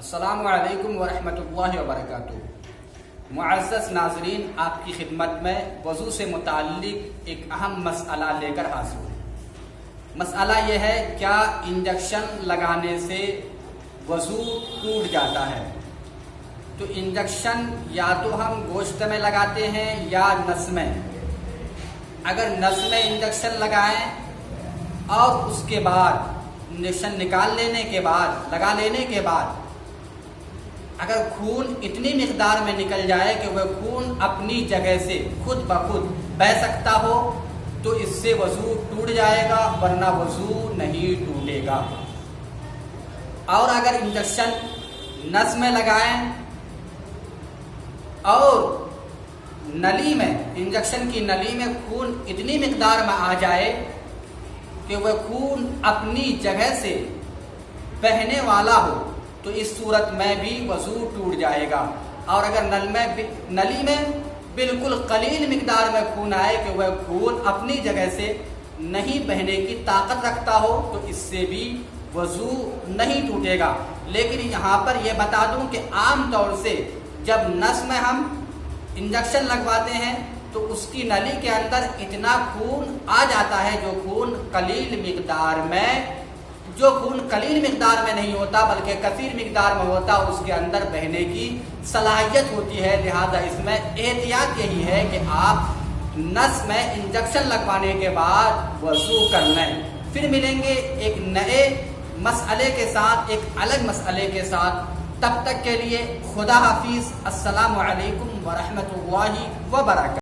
السلام علیکم ورحمۃ اللہ وبرکاتہ۔ معزز ناظرین، آپ کی خدمت میں وضو سے متعلق ایک اہم مسئلہ لے کر حاضر ہوں۔ مسئلہ یہ ہے، کیا انجیکشن لگانے سے وضو ٹوٹ جاتا ہے؟ تو انجیکشن یا تو ہم گوشت میں لگاتے ہیں یا نس میں۔ اگر نس میں انجیکشن لگائیں اور اس کے بعد انجیکشن لگا لینے کے بعد اگر خون اتنی مقدار میں نکل جائے کہ وہ خون اپنی جگہ سے خود بخود بہہ سکتا ہو تو اس سے وضو ٹوٹ جائے گا، ورنہ وضو نہیں ٹوٹے گا۔ اور اگر انجیکشن نس میں لگائیں اور نلی میں، انجیکشن کی نلی میں خون اتنی مقدار میں آ جائے کہ وہ خون اپنی جگہ سے بہنے والا ہو تو اس صورت میں بھی وضو ٹوٹ جائے گا۔ اور اگر نلی میں بالکل قلیل مقدار میں خون آئے کہ وہ خون اپنی جگہ سے نہیں بہنے کی طاقت رکھتا ہو تو اس سے بھی وضو نہیں ٹوٹے گا۔ لیکن یہاں پر یہ بتا دوں کہ عام طور سے جب نس میں ہم انجیکشن لگواتے ہیں تو اس کی نلی کے اندر اتنا خون آ جاتا ہے جو خون قلیل مقدار میں نہیں ہوتا بلکہ کثیر مقدار میں ہوتا، اس کے اندر بہنے کی صلاحیت ہوتی ہے۔ لہذا اس میں احتیاط یہی ہے کہ آپ نس میں انجیکشن لگوانے کے بعد وضو کر لیں۔ پھر ملیں گے ایک نئے مسئلے کے ساتھ، ایک الگ مسئلے کے ساتھ۔ تب تک کے لیے خدا حافظ۔ السلام علیکم ورحمۃ اللہ وبرکاتہ۔